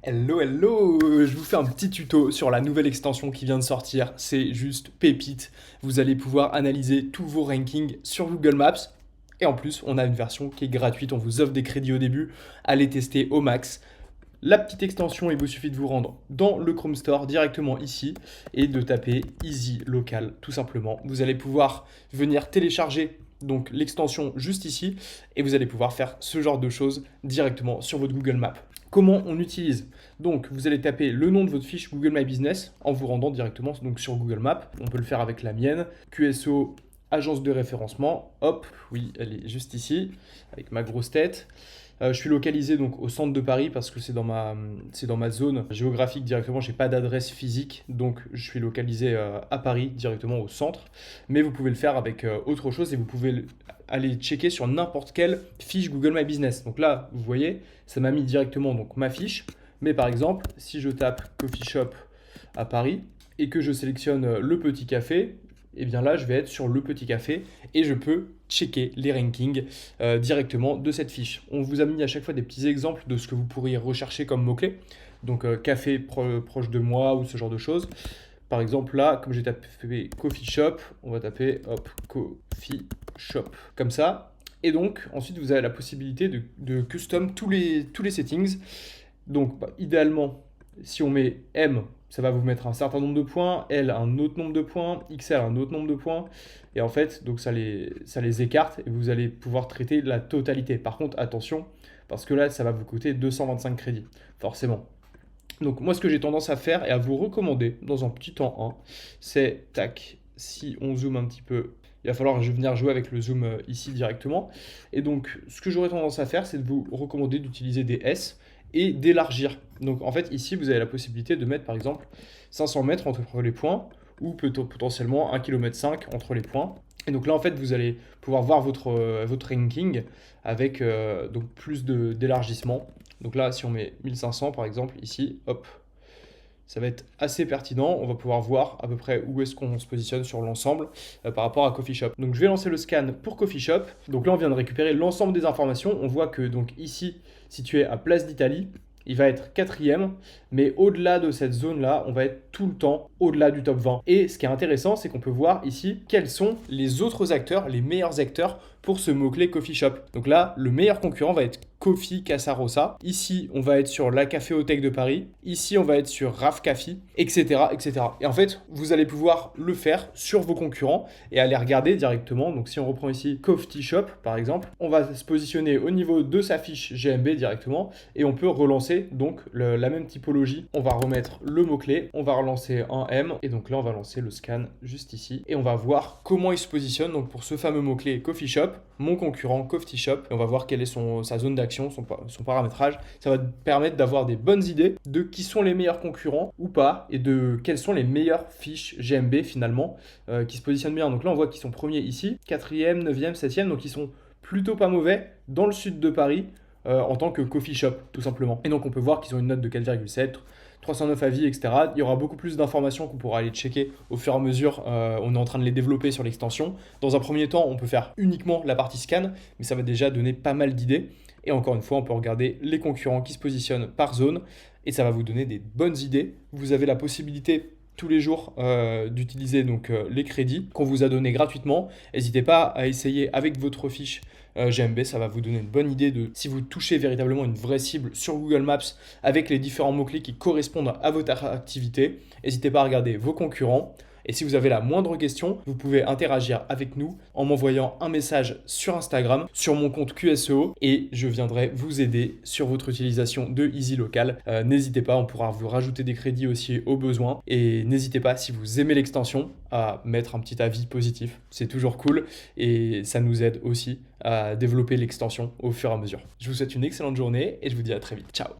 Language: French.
Hello, hello! Je vous fais un petit tuto sur la nouvelle extension qui vient de sortir. C'est juste pépite. Vous allez pouvoir analyser tous vos rankings sur Google Maps. Et en plus, on a une version qui est gratuite. On vous offre des crédits au début. Allez tester au max. La petite extension, il vous suffit de vous rendre dans le Chrome Store directement ici et de taper Easy Local tout simplement. Vous allez pouvoir venir télécharger donc l'extension juste ici et vous allez pouvoir faire ce genre de choses directement sur votre Google Maps. Comment on utilise? Donc vous allez taper le nom de votre fiche Google My Business en vous rendant directement donc, sur Google Maps. On peut le faire avec la mienne, QSO agence de référencement. Hop, oui, elle est juste ici avec ma grosse tête. Je suis localisé donc au centre de Paris parce que c'est dans ma zone géographique directement. J'ai pas d'adresse physique, donc je suis localisé à Paris directement au centre. Mais vous pouvez le faire avec autre chose et vous pouvez aller checker sur n'importe quelle fiche Google My Business. Donc là, vous voyez, ça m'a mis directement donc ma fiche. Mais par exemple, si je tape Coffee Shop à Paris et que je sélectionne le petit café, et bien là, je vais être sur le petit café et je peux checker les rankings directement de cette fiche. On vous a mis à chaque fois des petits exemples de ce que vous pourriez rechercher comme mots-clés. Donc café proche de moi ou ce genre de choses. Par exemple là, comme j'ai tapé coffee shop, on va taper hop, coffee shop comme ça. Et donc ensuite vous avez la possibilité de custom tous les settings. Donc idéalement, si on met M, ça va vous mettre un certain nombre de points, L un autre nombre de points, XL un autre nombre de points. Et en fait, donc ça les écarte et vous allez pouvoir traiter la totalité. Par contre, attention, parce que là, ça va vous coûter 225 crédits, forcément. Donc moi, ce que j'ai tendance à faire et à vous recommander dans un petit temps 1, c'est, tac, si on zoome un petit peu, il va falloir venir jouer avec le zoom ici directement. Et donc, ce que j'aurais tendance à faire, c'est de vous recommander d'utiliser des S et d'élargir. Donc en fait, ici, vous avez la possibilité de mettre par exemple 500 mètres entre les points ou plutôt potentiellement 1,5 km entre les points. Et donc là, en fait, vous allez pouvoir voir votre ranking avec donc plus d'élargissement. Donc là, si on met 1500 par exemple, ici, hop, ça va être assez pertinent. On va pouvoir voir à peu près où est-ce qu'on se positionne sur l'ensemble par rapport à Coffee Shop. Donc je vais lancer le scan pour Coffee Shop. Donc là, on vient de récupérer l'ensemble des informations. On voit que donc ici, situé à Place d'Italie, il va être quatrième, mais au-delà de cette zone-là, on va être tout le temps au-delà du top 20. Et ce qui est intéressant, c'est qu'on peut voir ici quels sont les autres acteurs, les meilleurs acteurs pour ce mot-clé Coffee Shop. Donc là, le meilleur concurrent va être Coffee Casa Rosa. Ici, on va être sur la Caféothèque de Paris. Ici, on va être sur Raf Café, etc., etc. Et en fait, vous allez pouvoir le faire sur vos concurrents et aller regarder directement. Donc si on reprend ici Coffee Shop, par exemple, on va se positionner au niveau de sa fiche GMB directement et on peut relancer donc la même typologie. On va remettre le mot-clé, on va relancer un M et donc là, on va lancer le scan juste ici et on va voir comment il se positionne donc pour ce fameux mot-clé Coffee Shop, mon concurrent Coffee Shop, et on va voir quelle est sa zone d'action, son paramétrage. Ça va permettre d'avoir des bonnes idées de qui sont les meilleurs concurrents ou pas et de quelles sont les meilleures fiches GMB finalement qui se positionnent bien. Donc là, on voit qu'ils sont premiers ici, 4e, 9e, 7e, donc ils sont plutôt pas mauvais dans le sud de Paris en tant que coffee shop tout simplement. Et donc on peut voir qu'ils ont une note de 4,7, 309 avis, etc. Il y aura beaucoup plus d'informations qu'on pourra aller checker au fur et à mesure. On est en train de les développer sur l'extension. Dans un premier temps, on peut faire uniquement la partie scan, mais ça va déjà donner pas mal d'idées. Et encore une fois, on peut regarder les concurrents qui se positionnent par zone et ça va vous donner des bonnes idées. Vous avez la possibilité tous les jours d'utiliser donc les crédits qu'on vous a donnés gratuitement. N'hésitez pas à essayer avec votre fiche GMB, ça va vous donner une bonne idée de si vous touchez véritablement une vraie cible sur Google Maps avec les différents mots-clés qui correspondent à votre activité. N'hésitez pas à regarder vos concurrents. Et si vous avez la moindre question, vous pouvez interagir avec nous en m'envoyant un message sur Instagram, sur mon compte QSO, et je viendrai vous aider sur votre utilisation de Easy Local. N'hésitez pas, on pourra vous rajouter des crédits aussi au besoin. Et n'hésitez pas, si vous aimez l'extension, à mettre un petit avis positif. C'est toujours cool et ça nous aide aussi à développer l'extension au fur et à mesure. Je vous souhaite une excellente journée et je vous dis à très vite. Ciao!